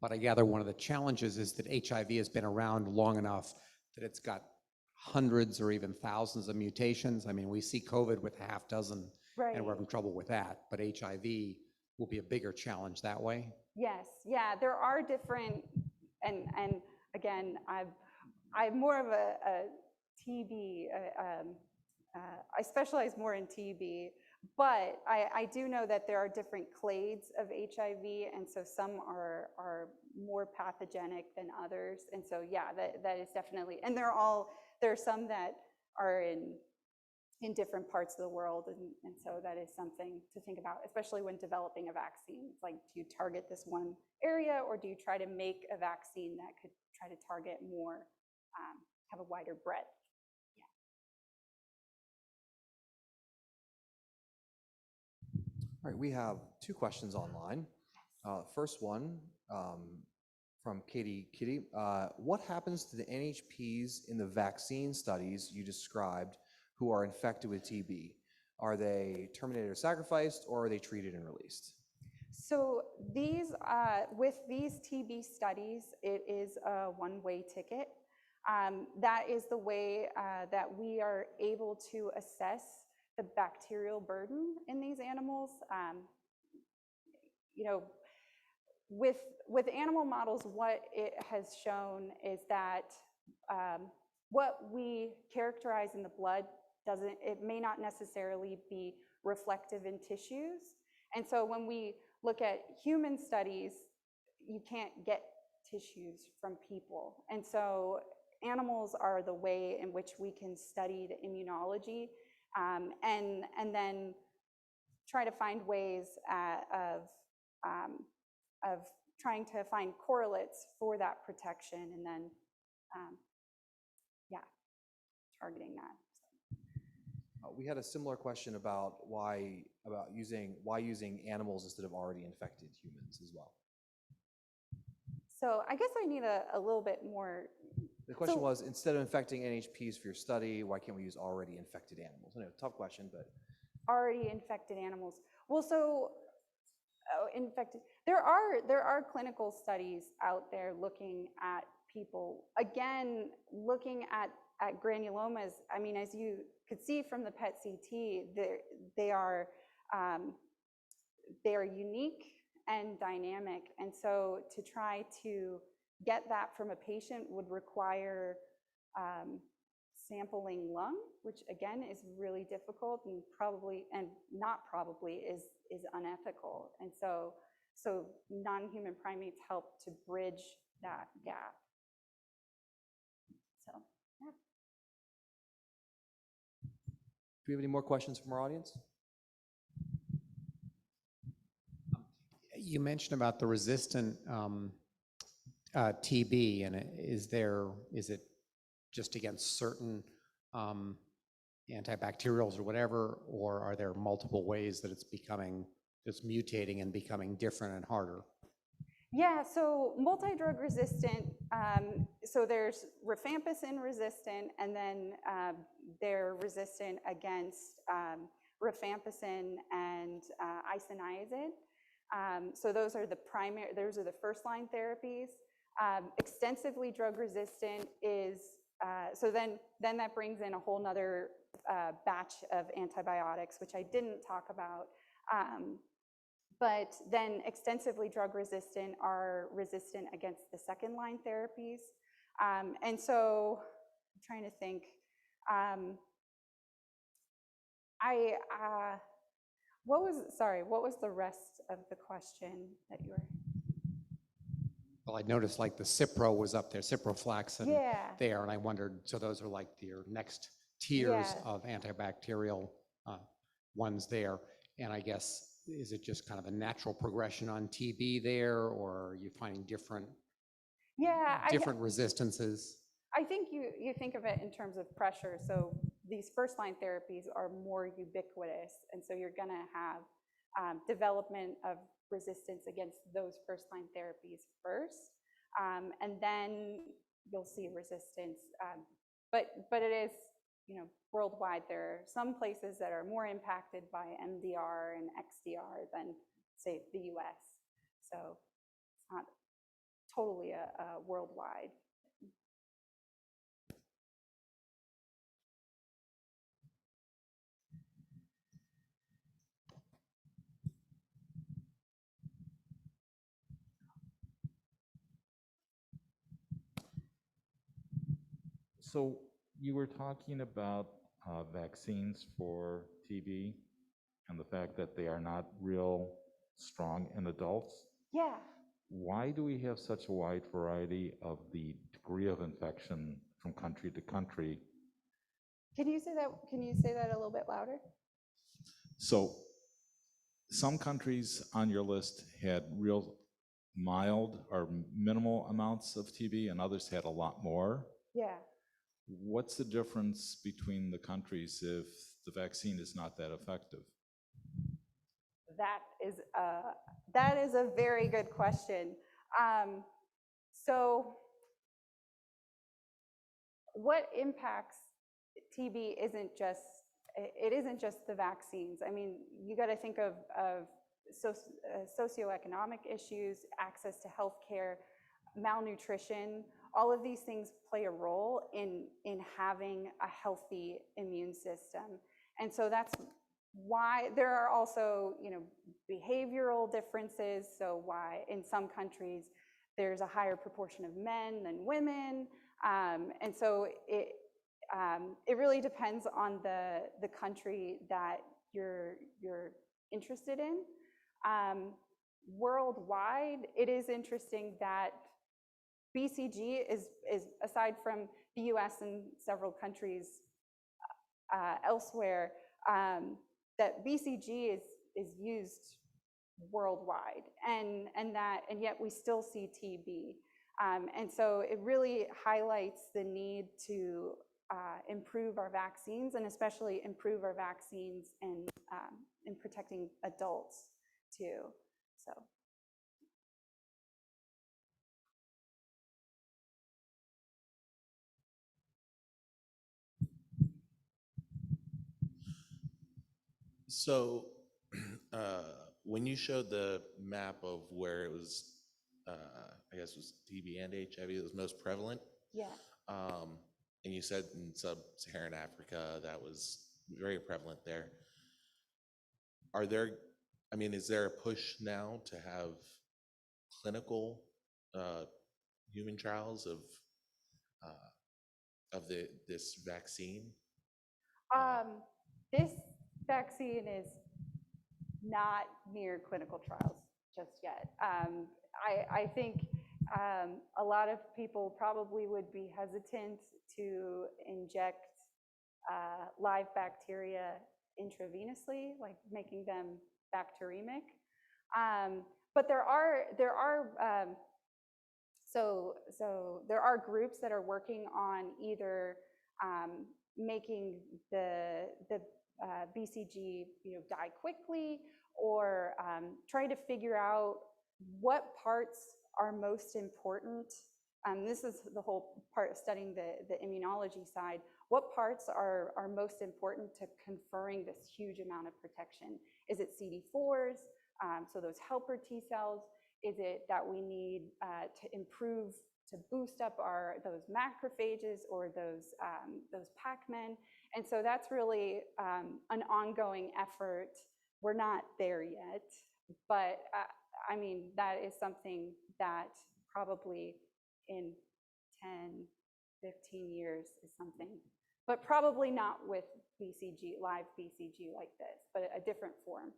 But I gather one of the challenges is that HIV has been around long enough that it's got hundreds or even thousands of mutations. I mean, we see COVID with a half dozen, right, and we're having trouble with that. But HIV will be a bigger challenge that way. Yes, yeah, there are different, and again, I'm more of a TB. I specialize more in TB. But I do know that there are different clades of HIV, and so some are more pathogenic than others. And so yeah, that is definitely, and there are some that are in in different parts of the world. And so that is something to think about, especially when developing a vaccine. It's like, do you target this one area, or do you try to make a vaccine that could try to target more, have a wider breadth? Yeah. All right, we have two questions online. First one from Katie Kitty. What happens to the NHPs in the vaccine studies you described who are infected with TB? Are they terminated or sacrificed, or are they treated and released? So these, with these TB studies, it is a one-way ticket. That is the way that we are able to assess the bacterial burden in these animals. You know, with animal models, what it has shown is that what we characterize in the blood it may not necessarily be reflective in tissues. And so when we look at human studies, you can't get tissues from people. And so animals are the way in which we can study the immunology, and then try to find ways of trying to find correlates for that protection, and then, yeah, targeting that. We had a similar question about why using animals instead of already infected humans as well. So I guess I need a little bit more. The question was, instead of infecting NHPs for your study, why can't we use already infected animals? I know, tough question, but. Already infected animals. Well, so infected. There are clinical studies out there looking at people, again, looking at granulomas. I mean, as you could see from the PET CT, they are unique and dynamic. And so to try to get that from a patient would require sampling lung, which again is really difficult, and is unethical. And so non-human primates help to bridge that gap. So, yeah. Do we have any more questions from our audience? You mentioned about the resistant TB, and is it just against certain antibacterials or whatever, or are there multiple ways that it's mutating and becoming different and harder? Yeah, so multi-drug resistant, so there's rifampicin resistant, and then they're resistant against rifampicin and isoniazid. So those are the first-line therapies. Extensively drug resistant is, so then that brings in a whole nother batch of antibiotics, which I didn't talk about. But then extensively drug resistant are resistant against the second-line therapies. And so I'm trying to think. What was the rest of the question that you were? Well, I noticed like the Cipro was up there, ciprofloxacin there, and I wondered, so those are like your next tiers of antibacterial ones there. And I guess, is it just kind of a natural progression on TB there, or are you finding different resistances? I think you think of it in terms of pressure. So these first-line therapies are more ubiquitous, and so you're going to have development of resistance against those first-line therapies first, and then you'll see resistance. But it is, worldwide. There are some places that are more impacted by MDR and XDR than, say, the US. So it's not totally a worldwide. So you were talking about vaccines for TB and the fact that they are not real strong in adults. Yeah. Why do we have such a wide variety of the degree of infection from country to country? Can you say that? Can you say that a little bit louder? So some countries on your list had real mild or minimal amounts of TB, and others had a lot more. Yeah. What's the difference between the countries if the vaccine is not that effective? That is a very good question. So what impacts TB isn't just the vaccines. I mean, you got to think of socioeconomic issues, access to healthcare, malnutrition. All of these things play a role in having a healthy immune system. And so that's why there are also, behavioral differences. So why in some countries there's a higher proportion of men than women. And so it really depends on the country that you're interested in. Worldwide, it is interesting that BCG is aside from the US and several countries elsewhere, that BCG is used worldwide, and yet we still see TB. And so it really highlights the need to improve our vaccines, and especially improve our vaccines in protecting adults too. So. So when you showed the map of where it was, I guess it was TB and HIV that was most prevalent. Yeah. And you said in sub-Saharan Africa that was very prevalent there. Is there a push now to have clinical human trials of this vaccine? This vaccine is not near clinical trials just yet. I think a lot of people probably would be hesitant to inject live bacteria intravenously, like making them bacteremic. But there are groups that are working on either making the BCG die quickly, or try to figure out what parts are most important. This is the whole part of studying the immunology side. What parts are most important to conferring this huge amount of protection? Is it CD4s, so those helper T cells? Is it that we need to boost up those macrophages or those Pac-Men? And so that's really an ongoing effort. We're not there yet, but I mean, that is something that probably in 10, 15 years is something, but probably not with BCG, live BCG like this, but a different form.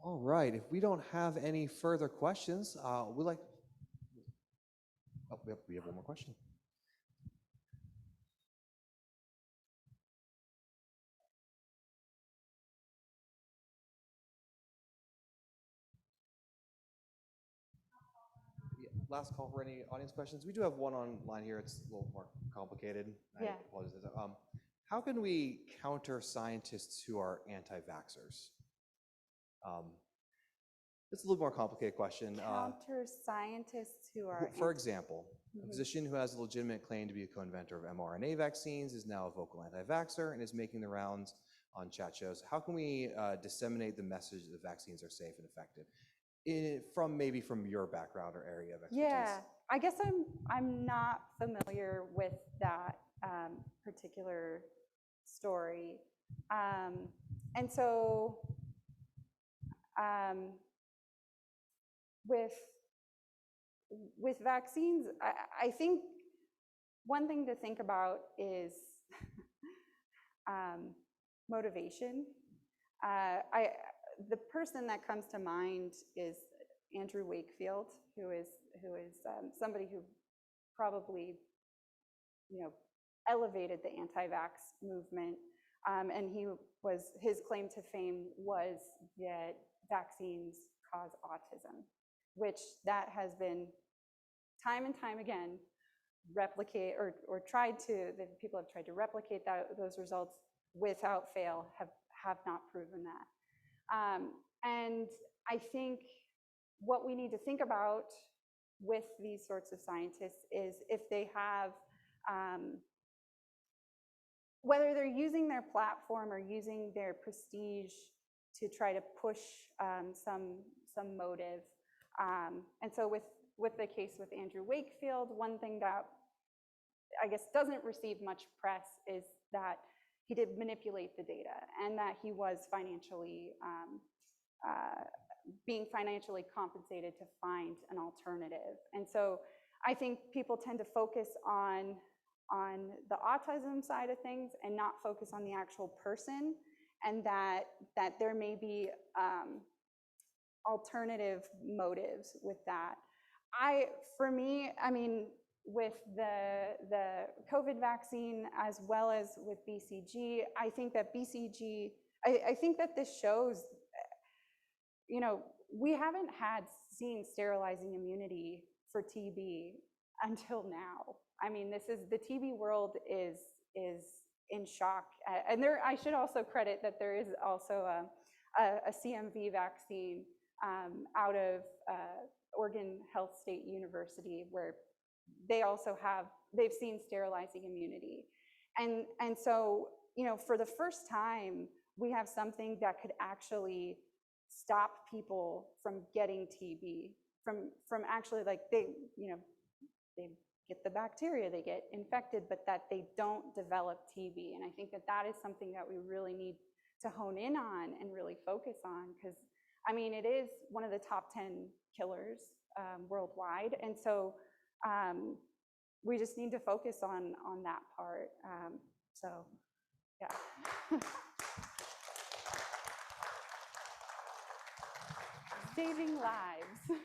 All right, if we don't have any further questions, we have one more question. Last call for any audience questions. We do have one online here. It's a little more complicated. Yeah. I apologize. How can we counter scientists who are anti-vaxxers? It's a little more complicated question. Counter scientists who are... For example, a physician who has a legitimate claim to be a co-inventor of mRNA vaccines is now a vocal anti-vaxxer and is making the rounds on chat shows. How can we disseminate the message that the vaccines are safe and effective? Maybe from your background or area of expertise. Yeah, I guess I'm not familiar with that particular story, and so with vaccines, I think one thing to think about is motivation. The person that comes to mind is Andrew Wakefield, who is somebody who probably, elevated the anti-vax movement. And his claim to fame was that vaccines cause autism, which that has been time and time again replicate or people have tried to replicate those results without fail, have not proven that. And I think what we need to think about with these sorts of scientists is if they have, whether they're using their platform or using their prestige to try to push some motive. And so with the case with Andrew Wakefield, one thing that I guess doesn't receive much press is that he did manipulate the data and that he was being financially compensated to find an alternative. And so I think people tend to focus on the autism side of things and not focus on the actual person, and that there may be alternative motives with that. For me, I mean, with the COVID vaccine as well as with BCG, I think that I think that this shows, we haven't seen sterilizing immunity for TB until now. I mean, the TB world is in shock. And I should also credit that there is also a CMV vaccine out of Oregon Health State University, where they've seen sterilizing immunity. And so, for the first time, we have something that could actually stop people from getting TB, from actually, like, they get the bacteria, they get infected, but that they don't develop TB. And I think that is something that we really need to hone in on and really focus on, because I mean, it is one of the top 10 killers worldwide. And so we just need to focus on that part. So, yeah. Saving lives.